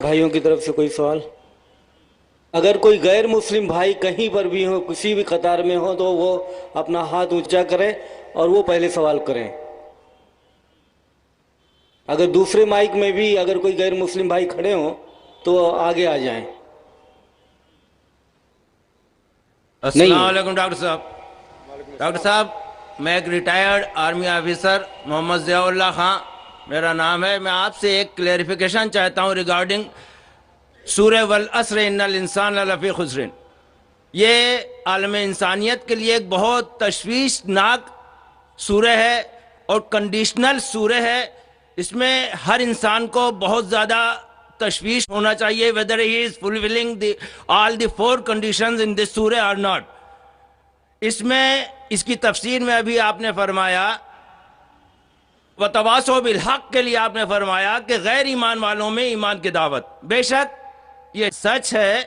بھائیوں کی طرف سے کوئی سوال؟ اگر کوئی غیر مسلم بھائی کہیں پر بھی ہو، کسی بھی قطار میں ہو، تو وہ اپنا ہاتھ اونچا کرے اور وہ پہلے سوال کریں۔ اگر دوسرے مائک میں بھی اگر کوئی غیر مسلم بھائی کھڑے ہوں تو آگے آ جائیں۔ السلام علیکم ڈاکٹر صاحب۔ ڈاکٹر صاحب، میں ایک ریٹائرڈ آرمی آفیسر محمد ضیاء اللہ خان میرا نام ہے۔ میں آپ سے ایک کلیریفیکیشن چاہتا ہوں ریگارڈنگ سورہ والعصر ان الانسان لفی خسر۔ یہ عالم انسانیت کے لیے ایک بہت تشویشناک سورہ ہے اور کنڈیشنل سورہ ہے۔ اس میں ہر انسان کو بہت زیادہ تشویش ہونا چاہیے whether he is fulfilling all the four conditions in this surah or not۔ اس میں اس کی تفسیر میں ابھی آپ نے فرمایا وَتَوَاصَوْا بِالْحَقِّ کے لیے آپ نے فرمایا کہ غیر ایمان والوں میں ایمان کی دعوت۔ بے شک یہ سچ ہے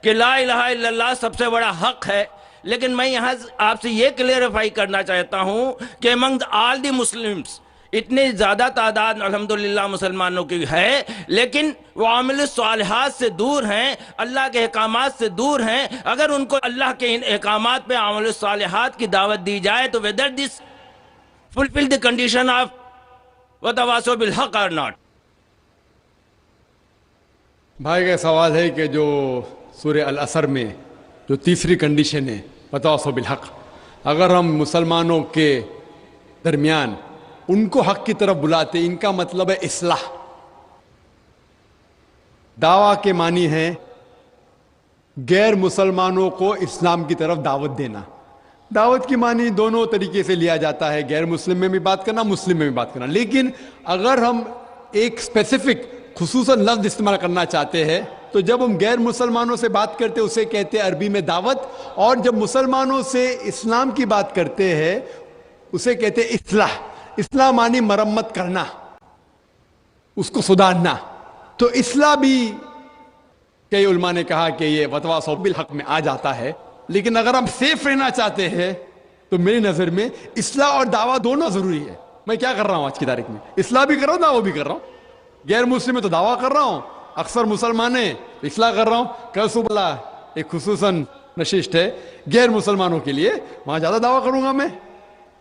کہ لا الہ الا اللہ سب سے بڑا حق ہے، لیکن میں یہاں آپ سے یہ کلیئرفائی کرنا چاہتا ہوں کہ among all the Muslims اتنی زیادہ تعداد الحمدللہ مسلمانوں کی ہے، لیکن وہ عامل الصالحات سے دور ہیں، اللہ کے احکامات سے دور ہیں۔ اگر ان کو اللہ کے ان احکامات پہ عامل الصالحات کی دعوت دی جائے تو whether this fulfill the condition of وَتَوَاصَوْا بِالْحَقِّ or not۔ بھائی کا سوال ہے کہ جو سورہ العصر میں جو تیسری کنڈیشن ہے وَتَوَاصَوْا بِالْحَقِّ، اگر ہم مسلمانوں کے درمیان ان کو حق کی طرف بلاتے، ان کا مطلب ہے اصلاح۔ دعویٰ کے معنی ہے غیر مسلمانوں کو اسلام کی طرف دعوت دینا۔ دعوت کی معنی دونوں طریقے سے لیا جاتا ہے، غیر مسلم میں بھی بات کرنا، مسلم میں بھی بات کرنا۔ لیکن اگر ہم ایک اسپیسیفک خصوصاً لفظ استعمال کرنا چاہتے ہیں تو جب ہم غیر مسلمانوں سے بات کرتے اسے کہتے ہیں عربی میں دعوت، اور جب مسلمانوں سے اسلام کی بات کرتے ہیں اسے کہتے ہیں اصلاح۔ اصلاح معنی مرمت کرنا، اس کو سدھارنا۔ تو اصلاح بھی کئی علماء نے کہا کہ یہ وَتَوَاصَوْا بِالْحَقِّ میں آ جاتا ہے، لیکن اگر ہم سیف رہنا چاہتے ہیں تو میری نظر میں اصلاح اور دعویٰ دونوں ضروری ہے۔ میں کیا کر رہا ہوں آج کی تاریخ میں؟ اصلاح بھی کر رہا ہوں، دعویٰ بھی کر رہا ہوں۔ غیر مسلم میں تو دعویٰ کر رہا ہوں، اکثر مسلمان ہیں اصلاح کر رہا ہوں۔ کل صبح ایک خصوصاً نشست ہے غیر مسلمانوں کے لیے، وہاں زیادہ دعویٰ کروں گا میں۔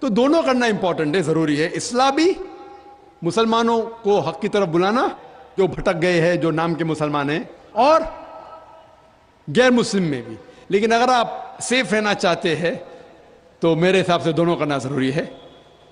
تو دونوں کرنا امپورٹنٹ ہے، ضروری ہے۔ اصلاح بھی، مسلمانوں کو حق کی طرف بلانا جو بھٹک گئے ہیں، جو نام کے مسلمان ہیں، اور غیر مسلم میں بھی۔ لیکن اگر آپ سیف رہنا چاہتے ہیں تو میرے حساب سے دونوں کرنا ضروری ہے،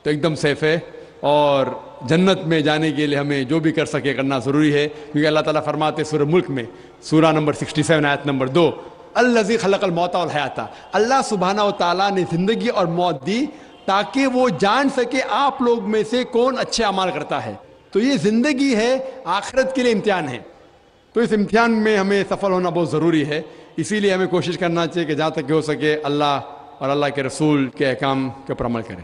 تو ایک دم سیف ہے۔ اور جنت میں جانے کے لیے ہمیں جو بھی کر سکے کرنا ضروری ہے، کیونکہ اللہ تعالیٰ فرماتے سورہ ملک میں سورہ نمبر 67 آیت نمبر 2، الذی خلق الموت والحیات، اللہ سبحانہ و تعالیٰ نے زندگی اور موت دی تاکہ وہ جان سکے آپ لوگ میں سے کون اچھے اعمال کرتا ہے۔ تو یہ زندگی ہے، آخرت کے لیے امتحان ہے، تو اس امتحان میں ہمیں سفل ہونا بہت ضروری ہے۔ اسی لیے ہمیں کوشش کرنا چاہیے کہ جہاں تک کہ ہو سکے اللہ اور اللہ کے رسول کے احکام کے اوپر عمل کریں۔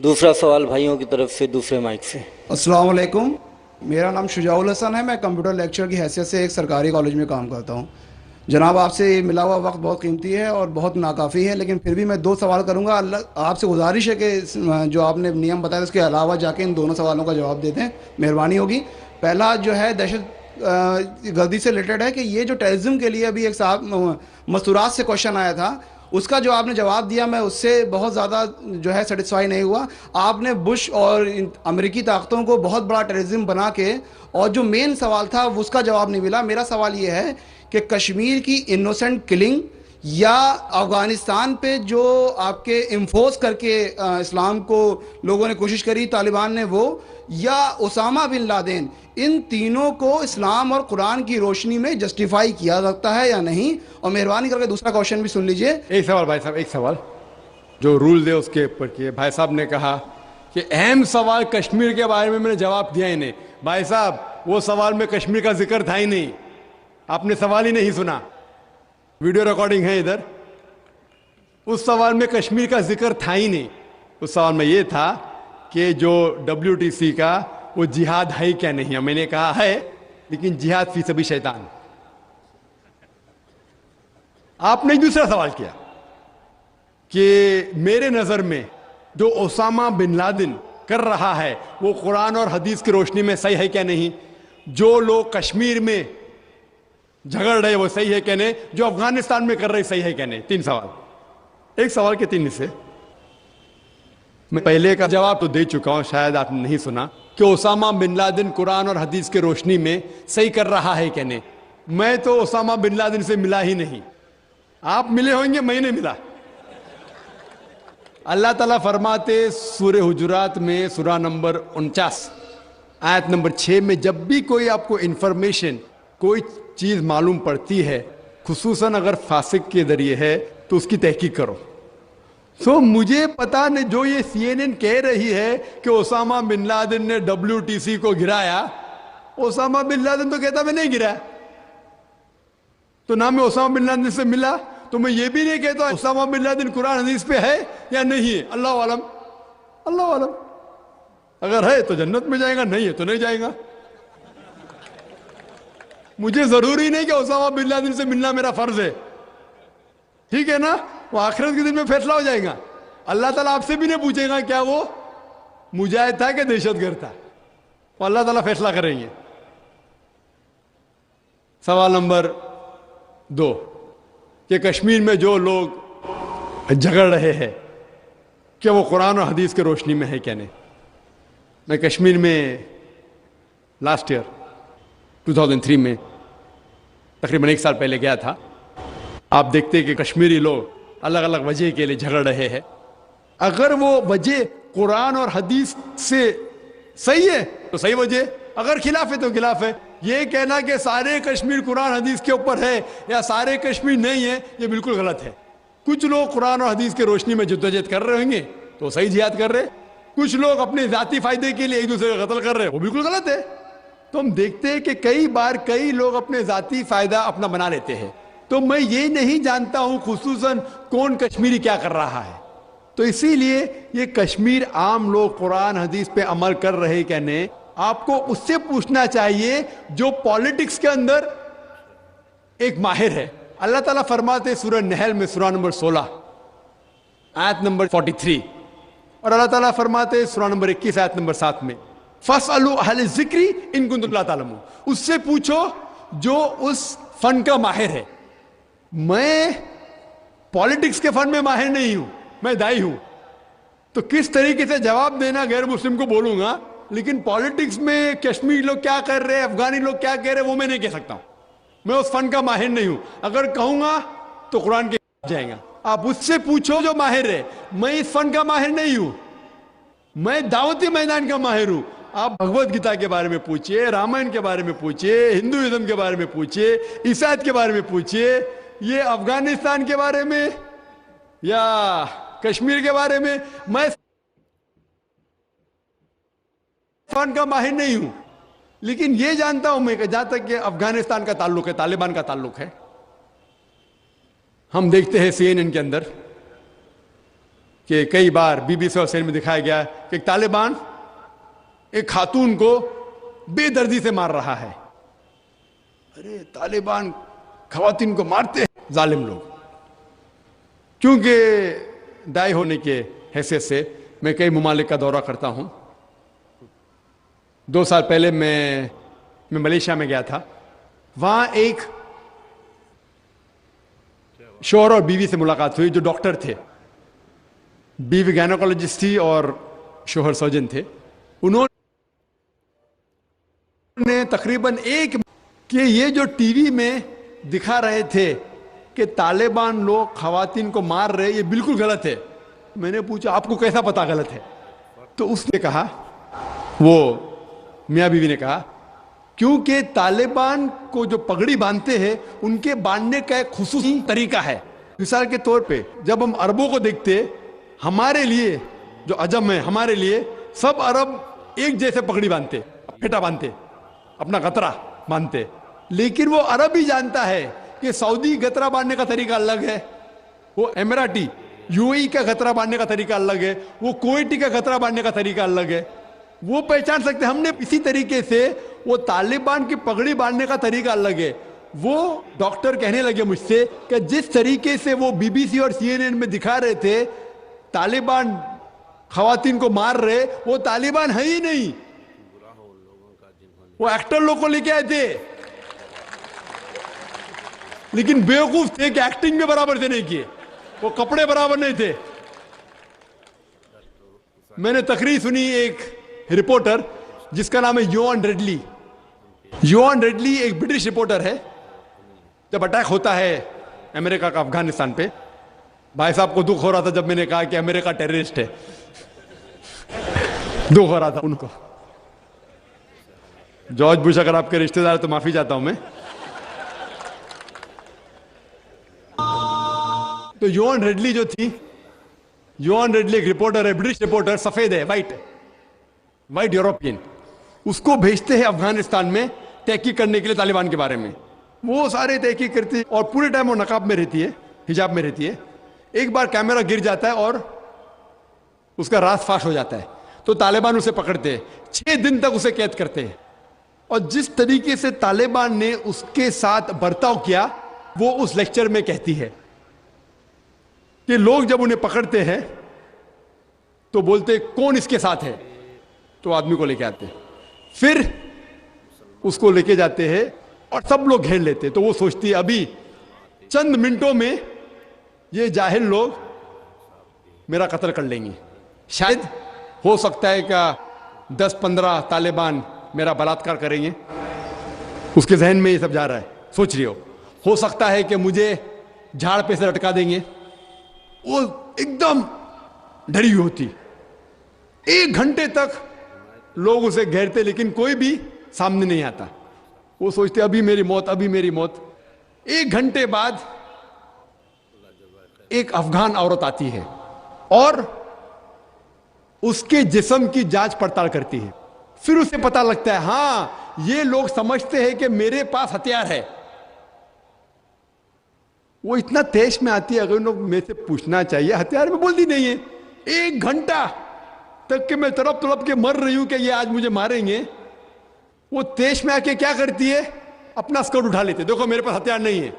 دوسرا سوال بھائیوں کی طرف سے دوسرے مائک سے۔ السلام علیکم، میرا نام شجاع الحسن ہے، میں کمپیوٹر لیکچر کی حیثیت سے ایک سرکاری کالج میں کام کرتا ہوں۔ جناب، آپ سے ملا ہوا وقت بہت قیمتی ہے اور بہت ناکافی ہے، لیکن پھر بھی میں 2 سوال کروں گا۔ آپ سے گزارش ہے کہ جو آپ نے نیم بتایا اس کے علاوہ جا کے ان دونوں سوالوں کا جواب دے دیں، مہربانی ہوگی۔ پہلا جو ہے دہشت گردی سے ریلیٹڈ ہے کہ یہ جو ٹیررزم کے لیے ابھی ایک صاحب مستورات سے کوشچن آیا تھا، اس کا جو آپ نے جواب دیا میں اس سے بہت زیادہ جو ہے سیٹسفائی نہیں ہوا۔ آپ نے بش اور امریکی طاقتوں کو بہت بڑا ٹیررزم بنا کے، اور جو مین سوال تھا اس کا جواب نہیں ملا۔ میرا سوال یہ ہے کہ کشمیر کی انوسنٹ کلنگ، یا افغانستان پہ جو آپ کے انفورس کر کے اسلام کو لوگوں نے کوشش کری طالبان نے، وہ، یا اسامہ بن لادن، ان تینوں کو اسلام اور قرآن کی روشنی میں جسٹیفائی کیا سکتا ہے یا نہیں؟ اور مہربانی کر کے دوسرا کوشچن بھی سن لیجئے۔ ایک سوال بھائی صاحب، ایک سوال جو رول دے اس کے اوپر کیے۔ بھائی صاحب نے کہا کہ اہم سوال کشمیر کے بارے میں نے جواب دیا ہی نہیں۔ بھائی صاحب، وہ سوال میں کشمیر کا ذکر تھا ہی نہیں، آپ نے سوال ہی نہیں سنا، ویڈیو ریکارڈنگ ہے ادھر۔ اس سوال میں کشمیر کا ذکر تھا ہی نہیں۔ اس سوال میں یہ تھا کہ جو WTC کا وہ جہاد ہے کیا نہیں ہے۔ میں نے کہا ہے، لیکن جہاد فی سبیل شیطان۔ آپ نے دوسرا سوال کیا کہ میرے نظر میں جو اسامہ بن لادن کر رہا ہے وہ قرآن اور حدیث کی روشنی میں صحیح ہے کیا نہیں۔ जो लोग कश्मीर में झगड़ रहे वो सही है कहने, जो अफगानिस्तान में कर रहे सही है कहने। 3 सवाल, एक सवाल के 3 हिस्से। मैं पहले का जवाब तो दे चुका हूं, शायद आपने नहीं सुना, कि ओसामा बिन लादेन कुरान और हदीस के रोशनी में सही कर रहा है कहने। मैं तो ओसामा बिन लादेन से मिला ही नहीं। आप मिले होंगे, मैं नहीं मिला। अल्लाह ताला फरमाते सूरह हुजुरात में सूरा नंबर 49 आयत नंबर 6 में, जब भी कोई आपको इंफॉर्मेशन, कोई चीज मालूम पड़ती है, खुसूसन अगर फासिक के जरिए है, तो उसकी तहकीक करो। सो मुझे पता नहीं, जो ये CNN कह रही है कि ओसामा बिन लादेन ने WTC को गिराया, ओसामा बिन लादेन तो कहता मैं नहीं गिराया। तो ना मैं ओसामा बिन लादेन से मिला, तो मैं ये भी नहीं कहता ओसामा बिन लादेन कुरान हदीस पे है या नहीं है। अल्लाह आलम, अल्लाह आलम। अगर है तो जन्नत में जाएगा, नहीं है तो नहीं जाएगा। मुझे जरूरी नहीं कि ओसामा बिन लादेन से मिलना मेरा फर्ज है, ठीक है ना। वो आखिरत के दिन में फैसला हो जाएगा। अल्लाह ताला आपसे भी नहीं पूछेगा क्या वो मुजाहिद था कि दहशतगर्द था, वो अल्लाह ताला फैसला करेंगे। सवाल नंबर 2 कि कश्मीर में जो लोग झगड़ रहे हैं, क्या वो कुरान और हदीस के रोशनी में है क्या नहीं। मैं कश्मीर में लास्ट ईयर 2003 में तकरीबन 1 साल पहले गया था। आप देखते हैं कि कश्मीरी लोग अलग अलग वजह के लिए झगड़ रहे हैं। अगर वो वजह कुरान और हदीस से सही है तो सही वजह, अगर खिलाफ है तो खिलाफ है। ये कहना कि सारे कश्मीर कुरान हदीस के ऊपर है या सारे कश्मीर नहीं है, ये बिल्कुल गलत है। कुछ लोग कुरान और हदीस की रोशनी में जद्दोजहद कर रहे होंगे तो सही जिहाद कर रहे, कुछ लोग अपने जाती फायदे के लिए एक दूसरे का कत्ल कर रहे हैं, वो बिल्कुल गलत है। तो हम देखते हैं कि कई बार कई लोग अपने जाती फायदा अपना बना लेते हैं। तो मैं ये नहीं जानता हूं खुसूसन कौन कश्मीरी क्या कर रहा है। तो इसीलिए ये कश्मीर आम लोग कुरान हदीस पे अमल कर रहे क्या नहीं, आपको उससे पूछना चाहिए जो पॉलिटिक्स के अंदर एक माहिर है। अल्लाह ताला फरमाते सूरह नहल में सूरा नंबर 16 आयत नंबर 43, और अल्लाह ताला फरमाते सूरा नंबर 21 आयत नंबर 7 में, फसअलू अहल ज़िक्री इन कुंतुम ला तालमून, उससे पूछो जो उस फन का माहिर है। मैं पॉलिटिक्स के फन में माहिर नहीं हूं, मैं दाई हूं, तो किस तरीके से जवाब देना गैर मुस्लिम को बोलूंगा, लेकिन पॉलिटिक्स में कश्मीरी लोग क्या कर रहे हैं, अफगानी लोग क्या कह रहे हैं, वो मैं नहीं कह सकता हूं। मैं उस फन का माहिर नहीं हूं। अगर कहूंगा तो कुरान के जाएगा। आप उससे पूछो जो माहिर है। मैं इस फन का माहिर नहीं हूं, मैं दावती मैदान का माहिर हूं। आप भगवत गीता के बारे में पूछिए, रामायण के बारे में पूछिए, हिंदुइज्म के बारे में पूछिए, ईसाईयत के बारे में पूछिए, ये अफगानिस्तान के बारे में या कश्मीर के बारे में, मैं फन का माहिर नहीं हूं। लेकिन ये जानता हूं मैं कि जहां तक कि अफगानिस्तान का ताल्लुक है, तालिबान का ताल्लुक है, हम देखते हैं CNN के अंदर कि कई बार BBC और CNN में दिखाया गया कि तालिबान एक खातून को बेदर्दी से मार रहा है। अरे तालिबान खवातीन को मारते हैं जालिम लोग। क्योंकि दाई होने के हैसियत से मैं कई ममालिक का दौरा करता हूं। 2 साल पहले मैं मलेशिया में गया था। वहां एक शौहर और बीवी से मुलाकात हुई जो डॉक्टर थे। बीवी गायनेकोलॉजिस्ट थी और शौहर सर्जन थे। उन्होंने तकरीबन कि ये जो टीवी में दिखा रहे थे कि तालिबान लोग खवातीन को मार रहे, ये बिल्कुल गलत है। मैंने पूछा आपको कैसा पता गलत है? तो उसने कहा, वो मियाँ बीवी ने कहा, क्योंकि तालिबान को जो पगड़ी बांधते हैं उनके बांधने का एक खुसूसी तरीका है। मिसाल के तौर पे जब हम अरबों को देखते, हमारे लिए जो अजम है, हमारे लिए सब अरब एक जैसे पगड़ी बांधते, फेटा बांधते, अपना गतरा बांधते। लेकिन वो अरब ही जानता है कि सऊदी गतरा बांधने का तरीका अलग है, वो एमिराटी UAE का गतरा बांधने का तरीका अलग है, वो कुवैती का गतरा बांधने का तरीका अलग है। वो पहचान सकते। हमने इसी तरीके से वो तालिबान की पगड़ी बांधने का तरीका अलग है। वो डॉक्टर कहने लगे मुझसे कि जिस तरीके से वो BBC और CNN में दिखा रहे थे तालिबान खवातीन को मार रहे, वो तालिबान है ही नहीं। वो एक्टर लोग को लेके आए थे, लेकिन बेवकूफ थे कि एक्टिंग में बराबर से नहीं किए, वो कपड़े बराबर नहीं थे। मैंने तकरीर सुनी एक रिपोर्टर जिसका नाम है योआन रेडली। योआन रेडली एक ब्रिटिश रिपोर्टर है। जब अटैक होता है अमेरिका का अफगानिस्तान पे, भाई साहब को दुख हो रहा था जब मैंने कहा कि अमेरिका टेररिस्ट है, दुख हो रहा था उनको। जॉर्ज बुश अगर आपके रिश्तेदार तो माफी चाहता हूं मैं। तो योआन रेडली जो थी, योआन रेडली एक रिपोर्टर है, ब्रिटिश रिपोर्टर, सफेद है, वाइट यूरोपियन। उसको भेजते हैं अफगानिस्तान में तहकीक करने के लिए तालिबान के बारे में। वो सारे तहकीक करती है और पूरे टाइम वो नकाब में रहती है, हिजाब में रहती है। एक बार कैमरा गिर जाता है और उसका राज फाश हो जाता है, तो तालिबान उसे पकड़ते हैं, 6 दिन तक उसे कैद करते हैं। और जिस तरीके से तालिबान ने उसके साथ बर्ताव किया, वो उस लेक्चर में कहती है कि लोग जब उन्हें पकड़ते हैं तो बोलते कौन इसके साथ है, तो आदमी को लेके आते हैं, फिर उसको लेके जाते हैं और सब लोग घेर लेते हैं। तो वो सोचती है अभी चंद मिनटों में ये जाहिल लोग मेरा कत्ल कर लेंगे, शायद हो सकता है कि 10-15 तालिबान मेरा बलात्कार करेंगे। उसके जहन में ये सब जा रहा है, सोच रही हो सकता है कि मुझे झाड़ पे से लटका देंगे। वो एकदम डरी हुई होती। 1 घंटे तक लोग उसे घेरते लेकिन कोई भी सामने नहीं आता। वो सोचते अभी मेरी मौत, अभी मेरी मौत। 1 घंटे बाद एक अफगान औरत आती है और उसके जिस्म की जांच पड़ताल करती है। फिर उसे पता लगता है हां ये लोग समझते हैं कि मेरे पास हथियार है। वो इतना तेज में आती है, अगर उन लोग मेरे से पूछना चाहिए हथियार में, बोलती नहीं है। 1 घंटा तक के मैं तड़प तड़प के मर रही हूं कि ये आज मुझे मारेंगे। वो तेज में आके क्या करती है, अपना स्कर्ट उठा लेते, देखो मेरे पास हथियार नहीं है।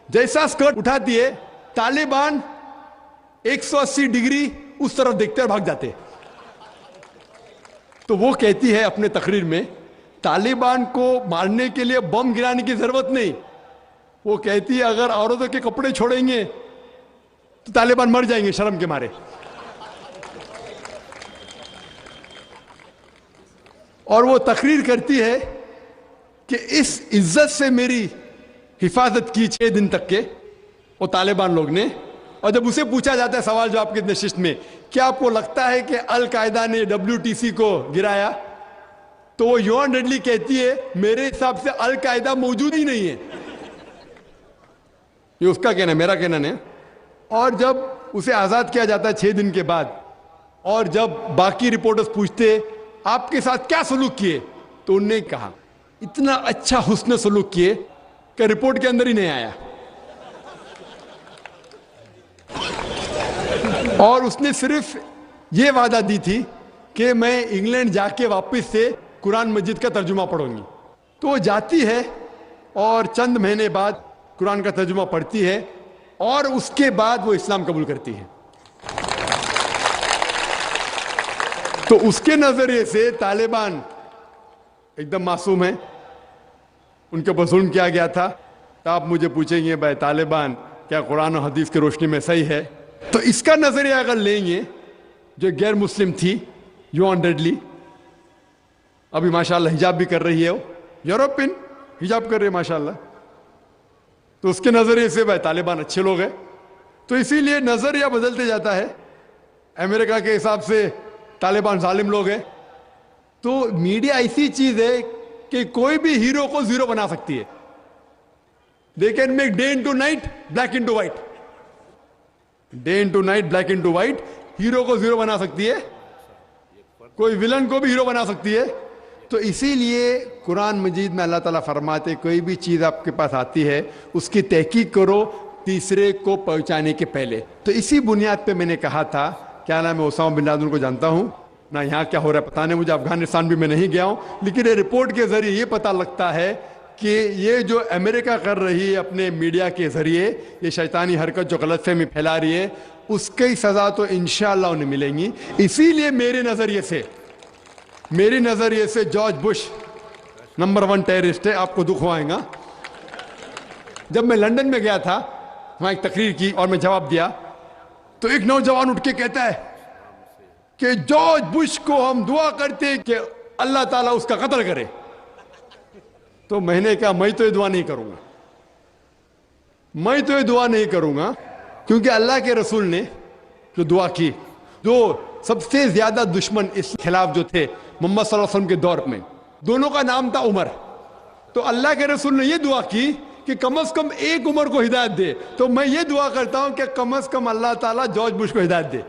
जैसा स्कर्ट उठाती है, तालिबान 180 डिग्री उस तरफ देखते और भाग जाते। तो वो कहती है अपने तकरीर में, तालिबान को मारने के लिए बम गिराने की जरूरत नहीं। वो कहती है अगर औरतों के कपड़े छोड़ेंगे तो तालिबान मर जाएंगे शर्म के मारे। और वो तकरीर करती है कि इस इज्जत से मेरी हिफाजत की 6 दिन तक के वो तालिबान लोग ने। और जब उसे पूछा जाता है सवाल जवाब के नशिस्त में, क्या आपको लगता है कि अल कायदा ने WTC को गिराया, तो वो योआन रेडली कहती है मेरे हिसाब से अल कायदा मौजूद ही नहीं है। ये उसका कहना है, मेरा कहना नहीं। और जब उसे आजाद किया जाता है 6 दिन के बाद, और जब बाकी रिपोर्टर्स पूछते आपके साथ क्या सलूक किए, तो उन्होंने कहा इतना अच्छा हुस्न सलूक किए कि रिपोर्ट के अंदर ही नहीं आया। और उसने सिर्फ ये वादा दी थी कि मैं इंग्लैंड जाके वापस से कुरान मजीद का तर्जुमा पढ़ूंगी। तो वो जाती है और चंद महीने बाद कुरान का तर्जुमा पढ़ती है और उसके बाद वो इस्लाम कबूल करती है। तो उसके नजरिए से तालिबान एकदम मासूम है, उनके ऊपर जुल्म किया गया था। तो आप मुझे पूछेंगे भाई तालिबान क्या कुरान और हदीस की रोशनी में सही है? तो इसका नजरिया अगर लेंगे, जो गैर मुस्लिम थी योआन रेडली, अभी माशाल्लाह हिजाब भी कर रही है, वो यूरोपियन हिजाब कर रही है माशाल्लाह, तो उसके नजरिए से भाई तालिबान अच्छे लोग हैं। तो इसीलिए नजरिया बदलते जाता है। अमेरिका के हिसाब से तालिबान जालिम लोग हैं। तो मीडिया ऐसी चीज है कि कोई भी हीरो को जीरो बना सकती है। They can make day into night, black into white, day into night, black into white. Hero को जीरो बना सकती है, कोई विलन को भी हीरो बना सकती है। तो इसीलिए कुरान मजीद में अल्लाह ताला फरमाते कोई भी चीज आपके पास आती है उसकी तहकीक करो तीसरे को पहुंचाने के पहले। तो इसी बुनियाद पे मैंने कहा था, क्या नाम है, ओसामा बिन लादेन को जानता हूं ना, यहाँ क्या हो रहा है पता नहीं मुझे, अफगानिस्तान भी मैं नहीं गया हूं, लेकिन ये रिपोर्ट के जरिए ये पता लगता है कि ये जो अमेरिका कर रही है अपने मीडिया के जरिए, ये शैतानी हरकत जो गलतफहमी फैला रही है, उसकी सजा तो इंशाअल्लाह उन्हें मिलेंगी। इसीलिए मेरे नजरिए से जॉर्ज बुश नंबर 1 टेररिस्ट है, आपको दुख होएगा। जब मैं लंदन में गया था, वहां एक तकरीर की और मैं जवाब दिया, तो एक नौजवान उठ के कहता है कि जॉर्ज बुश को हम दुआ करते हैं कि अल्लाह ताला उसका कत्ल करे। तो मैंने कहा मैं तो ये दुआ नहीं करूंगा, मैं तो ये दुआ नहीं करूंगा, क्योंकि अल्लाह के रसूल ने जो दुआ की, जो सबसे ज्यादा दुश्मन इस खिलाफ जो थे मोहम्मद सल्लल्लाहु अलैहि वसल्लम के दौर में, दोनों का नाम था उमर। तो अल्लाह के रसूल ने ये दुआ की कि कम से कम एक उमर को हिदायत दे। तो मैं ये दुआ करता हूं कि कम से कम अल्लाह ताला जॉर्ज बुश को हिदायत दे।